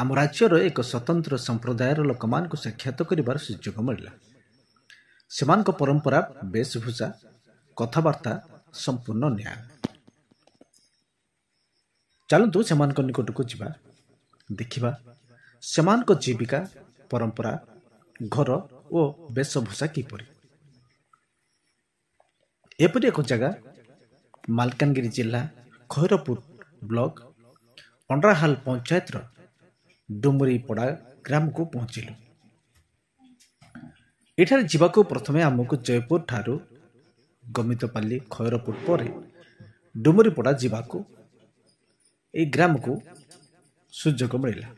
ଆମ ରାଜ୍ୟର ଏକ ସ୍ୱତନ୍ତ୍ର ସମ୍ପ୍ରଦାୟର ଲୋକମାନଙ୍କୁ ସାକ୍ଷାତ କରିବାର ସୁଯୋଗ ମିଳିଲା। ସେମାନଙ୍କ ପରମ୍ପରା, ବେଶଭୂଷା, କଥାବାର୍ତ୍ତା ସମ୍ପୂର୍ଣ୍ଣ ନ୍ୟାୟ। ଚାଲନ୍ତୁ ସେମାନଙ୍କ ନିକଟକୁ ଯିବା, ଦେଖିବା ସେମାନଙ୍କ ଜୀବିକା, ପରମ୍ପରା, ଘର ଓ ବେଶଭୂଷା କିପରି। ଏପରି ଏକ ଜାଗା ମାଲକାନଗିରି ଜିଲ୍ଲା ଖଇରପୁଟ ବ୍ଲକ ଅଣ୍ଡରାହାଲ ପଞ୍ଚାୟତର ଡୁମୁରିପଡ଼ା ଗ୍ରାମକୁ ପହଞ୍ଚିଲୁ। ଏଠାରେ ଯିବାକୁ ପ୍ରଥମେ ଆମକୁ ଜୟପୁର ଠାରୁ ଗମିତପାଲି, ଖଇରପୁଟ ପରେ ଡୁମୁରିପଡ଼ା ଯିବାକୁ ଏହି ଗ୍ରାମକୁ ସୁଯୋଗ ମିଳିଲା।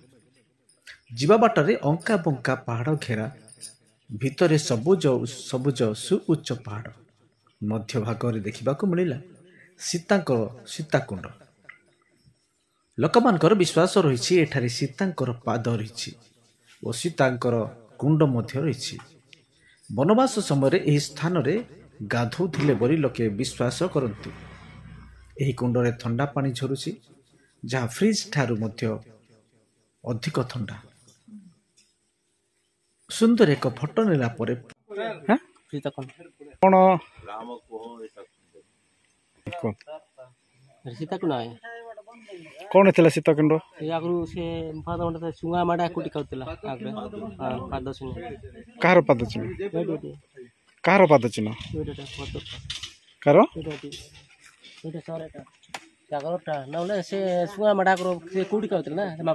ଯିବା ବାଟରେ ଅଙ୍କା ବଙ୍କା ପାହାଡ଼ ଘେରା, ଭିତରେ ସବୁଜ ସବୁଜ ସୁଉଚ୍ଚ ପାହାଡ଼, ମଧ୍ୟ ଭାଗରେ ଦେଖିବାକୁ ମିଳିଲା ସୀତାକୁଣ୍ଡ। ଲୋକମାନଙ୍କର ବିଶ୍ୱାସ ରହିଛି ଏଠାରେ ସୀତାଙ୍କର ପାଦ ରହିଛି ଓ ସୀତାଙ୍କର କୁଣ୍ଡ ମଧ୍ୟ ରହିଛି। ବନବାସ ସମୟରେ ଏହି ସ୍ଥାନରେ ଗାଧୋଉଥିଲେ ବୋଲି ଲୋକେ ବିଶ୍ୱାସ କରନ୍ତି। ଏହି କୁଣ୍ଡରେ ଥଣ୍ଡା ପାଣି ଝରୁଛି, ଯାହା ଫ୍ରିଜ୍ ଠାରୁ ମଧ୍ୟ ଅଧିକ ଥଣ୍ଡା। ସୁନ୍ଦର ଏକ ଫଟୋ ନେଲା ପରେ କଣ ଥିଲା ସୀତାକୁଣ୍ଡ? ଆଗରୁ ସେ ଚୁଙ୍ଗା ମାଡା କୁଟି ଖାଉଥିଲା। କାହାର ପାଦ ଚିହ୍ନ? କାହାର ପାଦ ଚିହ୍ନ? କାହାର? ନହେଲେ ସେ ଚୁଙ୍ଗା ମାଡା କୋଉଠି ଖାଉଥିଲା ନା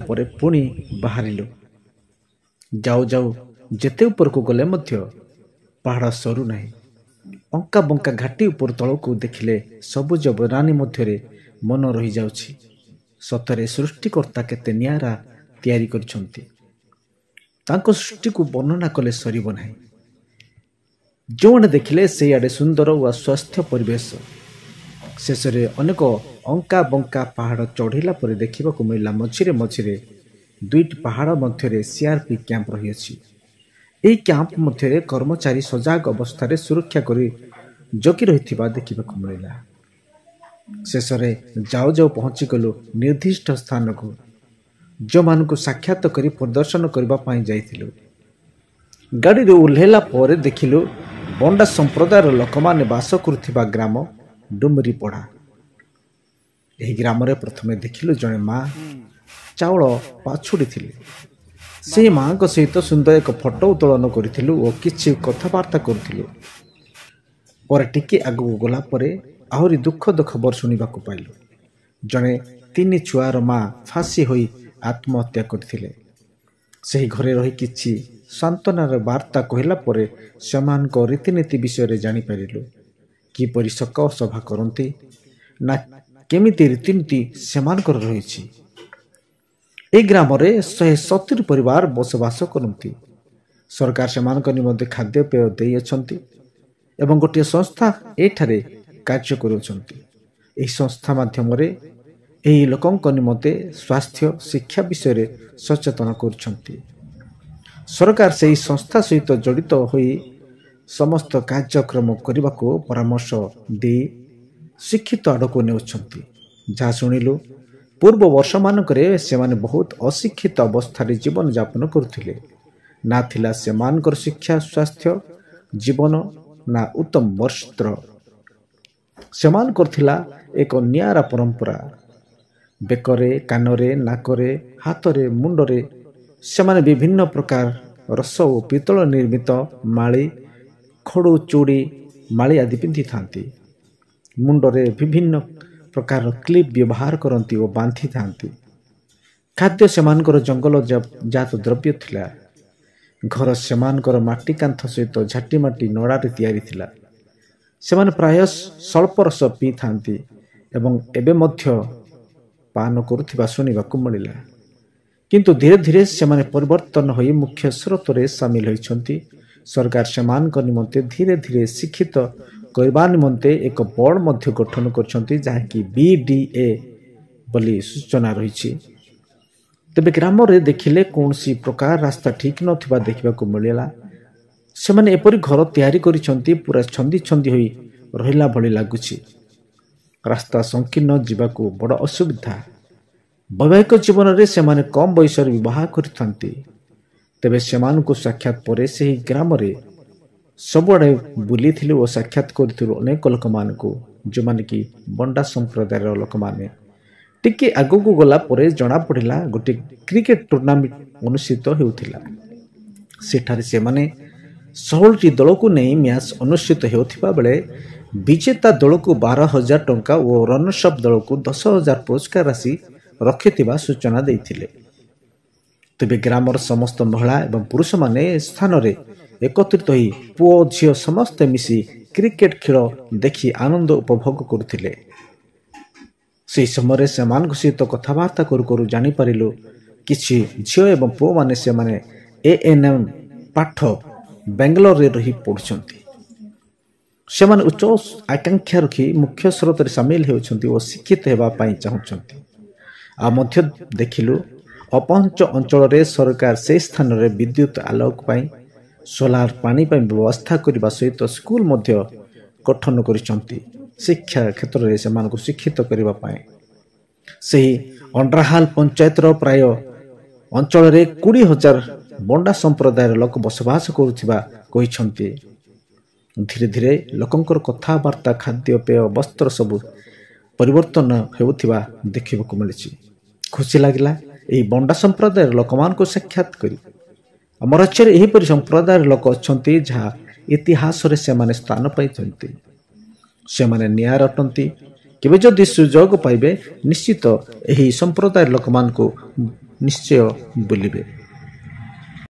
ପରେ ପୁଣି ବାହାରିଲୁ। ଯାଉ ଯାଉ ଯେତେ ଉପରକୁ ଗଲେ ମଧ୍ୟ ପାହାଡ଼ ସରୁ ନାହିଁ। ଅଙ୍କା ବଙ୍କା ଘାଟି ଉପର ତଳକୁ ଦେଖିଲେ ସବୁଜ ବନାନୀ ମଧ୍ୟରେ ମନ ରହିଯାଉଛି। ସତରେ ସୃଷ୍ଟିକର୍ତ୍ତା କେତେ ନିଆରା ତିଆରି କରିଛନ୍ତି। ତାଙ୍କ ସୃଷ୍ଟିକୁ ବର୍ଣ୍ଣନା କଲେ ସରିବ ନାହିଁ। ଯେଉଁମାନେ ଦେଖିଲେ ସେଇଆଡ଼େ ସୁନ୍ଦର ଓ ସ୍ୱାସ୍ଥ୍ୟ ପରିବେଶ। ଶେଷରେ ଅନେକ ଅଙ୍କା ବଙ୍କା ପାହାଡ଼ ଚଢ଼ିଲା ପରେ ଦେଖିବାକୁ ମିଳିଲା ମଝିରେ ମଝିରେ ଦୁଇଟି ପାହାଡ଼ ମଧ୍ୟରେ CRP କ୍ୟାମ୍ପ ରହିଅଛି। ଏହି କ୍ୟାମ୍ପ ମଧ୍ୟରେ କର୍ମଚାରୀ ସଜାଗ ଅବସ୍ଥାରେ ସୁରକ୍ଷା କରି ଜଗି ରହିଥିବା ଦେଖିବାକୁ ମିଳିଲା। ଶେଷରେ ଯାଉ ଯାଉ ପହଞ୍ଚିଗଲୁ ନିର୍ଦ୍ଦିଷ୍ଟ ସ୍ଥାନକୁ, ଯେଉଁମାନଙ୍କୁ ସାକ୍ଷାତ କରି ପରିଦର୍ଶନ କରିବା ପାଇଁ ଯାଇଥିଲୁ। ଗାଡ଼ିରୁ ଓହ୍ଲାଇଲା ପରେ ଦେଖିଲୁ ବଣ୍ଡା ସମ୍ପ୍ରଦାୟର ଲୋକମାନେ ବାସ କରୁଥିବା ଗ୍ରାମ ଡୁମୁରିପଡ଼ା। ଏହି ଗ୍ରାମରେ ପ୍ରଥମେ ଦେଖିଲୁ ଜଣେ ମା ଚାଉଳ ପାଛୁଡ଼ିଥିଲେ। ସେହି ମାଙ୍କ ସହିତ ସୁନ୍ଦର ଏକ ଫଟୋ ଉତ୍ତୋଳନ କରିଥିଲୁ ଓ କିଛି କଥାବାର୍ତ୍ତା କରୁଥିଲୁ। ପରେ ଟିକେ ଆଗକୁ ଗଲା ପରେ ଆହୁରି ଦୁଃଖଦ ଖବର ଶୁଣିବାକୁ ପାଇଲୁ। ଜଣେ 3 ଛୁଆର ମା ଫାଶୀ ହୋଇ ଆତ୍ମହତ୍ୟା କରିଥିଲେ। ସେହି ଘରେ ରହି କିଛି ସାନ୍ତ୍ୱନାର ବାର୍ତ୍ତା କହିଲା ପରେ ସେମାନଙ୍କ ରୀତିନୀତି ବିଷୟରେ ଜାଣିପାରିଲୁ। କିପରି ଶୋକ ସଭା କରନ୍ତି ନା କେମିତି ରୀତିନୀତି ସେମାନଙ୍କର ରହିଛି। ଏହି ଗ୍ରାମରେ 170 ପରିବାର ବସବାସ କରନ୍ତି। ସରକାର ସେମାନଙ୍କ ନିମନ୍ତେ ଖାଦ୍ୟପେୟ ଦେଇଅଛନ୍ତି ଏବଂ ଗୋଟିଏ ସଂସ୍ଥା ଏଠାରେ କାର୍ଯ୍ୟ କରୁଅଛନ୍ତି। ଏହି ସଂସ୍ଥା ମାଧ୍ୟମରେ ଏହି ଲୋକଙ୍କ ନିମନ୍ତେ ସ୍ୱାସ୍ଥ୍ୟ, ଶିକ୍ଷା ବିଷୟରେ ସଚେତନ କରୁଛନ୍ତି। ସରକାର ସେହି ସଂସ୍ଥା ସହିତ ଜଡ଼ିତ ହୋଇ ସମସ୍ତ କାର୍ଯ୍ୟକ୍ରମ କରିବାକୁ ପରାମର୍ଶ ଦେଇ ଶିକ୍ଷିତ ଆଡ଼କୁ ନେଉଛନ୍ତି। ଯାହା ଶୁଣିଲୁ, ପୂର୍ବ ବର୍ଷମାନଙ୍କରେ ସେମାନେ ବହୁତ ଅଶିକ୍ଷିତ ଅବସ୍ଥାରେ ଜୀବନଯାପନ କରୁଥିଲେ। ନା ଥିଲା ସେମାନଙ୍କର ଶିକ୍ଷା, ସ୍ୱାସ୍ଥ୍ୟ, ଜୀବନ ନା ଉତ୍ତମ ବସ୍ତ୍ର। ସେମାନଙ୍କର ଥିଲା ଏକ ନିଆରା ପରମ୍ପରା। ବେକରେ, କାନରେ, ନାକରେ, ହାତରେ, ମୁଣ୍ଡରେ ସେମାନେ ବିଭିନ୍ନ ପ୍ରକାର ରସ ଓ ପିତ୍ତଳ ନିର୍ମିତ ମାଳି, ଖଡ଼ୁ, ଚୁଡ଼ି, ମାଳି ଆଦି ପିନ୍ଧିଥାନ୍ତି। ମୁଣ୍ଡରେ ବିଭିନ୍ନ ପ୍ରକାର କ୍ଲିପ୍ ବ୍ୟବହାର କରନ୍ତି ଓ ବାନ୍ଧିଥାନ୍ତି। ଖାଦ୍ୟ ସେମାନଙ୍କର ଜଙ୍ଗଲଜାତ ଦ୍ରବ୍ୟ ଥିଲା। ଘର ସେମାନଙ୍କର ମାଟି କାନ୍ଥ ସହିତ ଝାଟିମାଟି ନଡ଼ାରେ ତିଆରି ଥିଲା। ସେମାନେ ପ୍ରାୟ ସ୍ୱଳ୍ପ ରସ ପିଇଥାନ୍ତି ଏବଂ ଏବେ ମଧ୍ୟ ପାନ କରୁଥିବା ଶୁଣିବାକୁ ମିଳିଲା। କିନ୍ତୁ ଧୀରେ ଧୀରେ ସେମାନେ ପରିବର୍ତ୍ତନ ହୋଇ ମୁଖ୍ୟ ସ୍ରୋତରେ ସାମିଲ ହୋଇଛନ୍ତି। ସରକାର ସେମାନଙ୍କ ନିମନ୍ତେ ଧୀରେ ଧୀରେ ଶିକ୍ଷିତ କରିବା ନିମନ୍ତେ ଏକ ବୋର୍ଡ ମଧ୍ୟ ଗଠନ କରିଛନ୍ତି, ଯାହାକି BDA ବୋଲି ସୂଚନା ରହିଛି। ତେବେ ଗ୍ରାମରେ ଦେଖିଲେ କୌଣସି ପ୍ରକାର ରାସ୍ତା ଠିକ୍ ନଥିବା ଦେଖିବାକୁ ମିଳିଲା। ସେମାନେ ଏପରି ଘର ତିଆରି କରିଛନ୍ତି ପୁରା ଛନ୍ଦି ଛନ୍ଦି ହୋଇ ରହିଲା ଭଳି ଲାଗୁଛି। ରାସ୍ତା ସଂକୀର୍ଣ୍ଣ, ଯିବାକୁ ବଡ଼ ଅସୁବିଧା। ବୈବାହିକ ଜୀବନରେ ସେମାନେ କମ୍ ବୟସରେ ବିବାହ କରିଥାନ୍ତି। ତେବେ ସେମାନଙ୍କୁ ସାକ୍ଷାତ ପରେ ସେହି ଗ୍ରାମରେ ସବୁଆଡ଼େ ବୁଲିଥିଲୁ ଓ ସାକ୍ଷାତ କରିଥିଲୁ ଅନେକ ଲୋକମାନଙ୍କୁ, ଯେଉଁମାନେ କି ବଣ୍ଡା ସମ୍ପ୍ରଦାୟର ଲୋକମାନେ। ଟିକେ ଆଗକୁ ଗଲା ପରେ ଜଣାପଡ଼ିଲା ଗୋଟିଏ କ୍ରିକେଟ ଟୁର୍ଣ୍ଣାମେଣ୍ଟ ଅନୁଷ୍ଠିତ ହେଉଥିଲା। ସେଠାରେ ସେମାନେ 16ଟି ଦଳକୁ ନେଇ ମ୍ୟାଚ୍ ଅନୁଷ୍ଠିତ ହେଉଥିବା ବେଳେ ବିଜେତା ଦଳକୁ 12,000 ଟଙ୍କା ଓ ରନର୍ସ ଅପ୍ ଦଳକୁ 10,000 ପୁରସ୍କାର ରାଶି ରଖିଥିବା ସୂଚନା ଦେଇଥିଲେ। ତେବେ ଗ୍ରାମର ସମସ୍ତ ମହିଳା ଏବଂ ପୁରୁଷମାନେ ସ୍ଥାନରେ ଏକତ୍ରିତ ହୋଇ ପୁଅ ଝିଅ ସମସ୍ତେ ମିଶି କ୍ରିକେଟ ଖେଳ ଦେଖି ଆନନ୍ଦ ଉପଭୋଗ କରୁଥିଲେ। ସେହି ସମୟରେ ସେମାନଙ୍କ ସହିତ କଥାବାର୍ତ୍ତା କରୁ କରୁ ଜାଣିପାରିଲୁ କିଛି ଝିଅ ଏବଂ ପୁଅମାନେ ସେମାନେ A&M ପାଠ ବାଙ୍ଗାଲୋରରେ ରହି ପଢ଼ୁଛନ୍ତି। ସେମାନେ ଉଚ୍ଚ ଆକାଂକ୍ଷା ରଖି ମୁଖ୍ୟ ସ୍ରୋତରେ ସାମିଲ ହେଉଛନ୍ତି ଓ ଶିକ୍ଷିତ ହେବା ପାଇଁ ଚାହୁଁଛନ୍ତି। ଆଉ ମଧ୍ୟ ଦେଖିଲୁ ଅପହଞ୍ଚ ଅଞ୍ଚଳରେ ସରକାର ସେହି ସ୍ଥାନରେ ବିଦ୍ୟୁତ ଆଲୋକ ପାଇଁ, ସୋଲାର ପାଣି ପାଇଁ ବ୍ୟବସ୍ଥା କରିବା ସହିତ ସ୍କୁଲ ମଧ୍ୟ ଗଠନ କରିଛନ୍ତି ଶିକ୍ଷା କ୍ଷେତ୍ରରେ ସେମାନଙ୍କୁ ଶିକ୍ଷିତ କରିବା ପାଇଁ। ସେହି ଅଣ୍ଡ୍ରାହାଲ ପଞ୍ଚାୟତର ପ୍ରାୟ ଅଞ୍ଚଳରେ 20,000 ବଣ୍ଡା ସମ୍ପ୍ରଦାୟର ଲୋକ ବସବାସ କରୁଥିବା କହିଛନ୍ତି। ଧୀରେ ଧୀରେ ଲୋକଙ୍କର କଥାବାର୍ତ୍ତା, ଖାଦ୍ୟପେୟ, ବସ୍ତ୍ର ସବୁ ପରିବର୍ତ୍ତନ ହେଉଥିବା ଦେଖିବାକୁ ମିଳିଛି। ଖୁସି ଲାଗିଲା ଏହି ବଣ୍ଡା ସମ୍ପ୍ରଦାୟର ଲୋକମାନଙ୍କୁ ସାକ୍ଷାତ କରି। ଆମ ରାଜ୍ୟରେ ଏହିପରି ସମ୍ପ୍ରଦାୟର ଲୋକ ଅଛନ୍ତି ଯାହା ଇତିହାସରେ ସେମାନେ ସ୍ଥାନ ପାଇଛନ୍ତି। ସେମାନେ ନିଆରା ଅଟନ୍ତି। କେବେ ଯଦି ସୁଯୋଗ ପାଇବେ ନିଶ୍ଚିତ ଏହି ସମ୍ପ୍ରଦାୟର ଲୋକମାନଙ୍କୁ ନିଶ୍ଚୟ ବୁଲିବେ।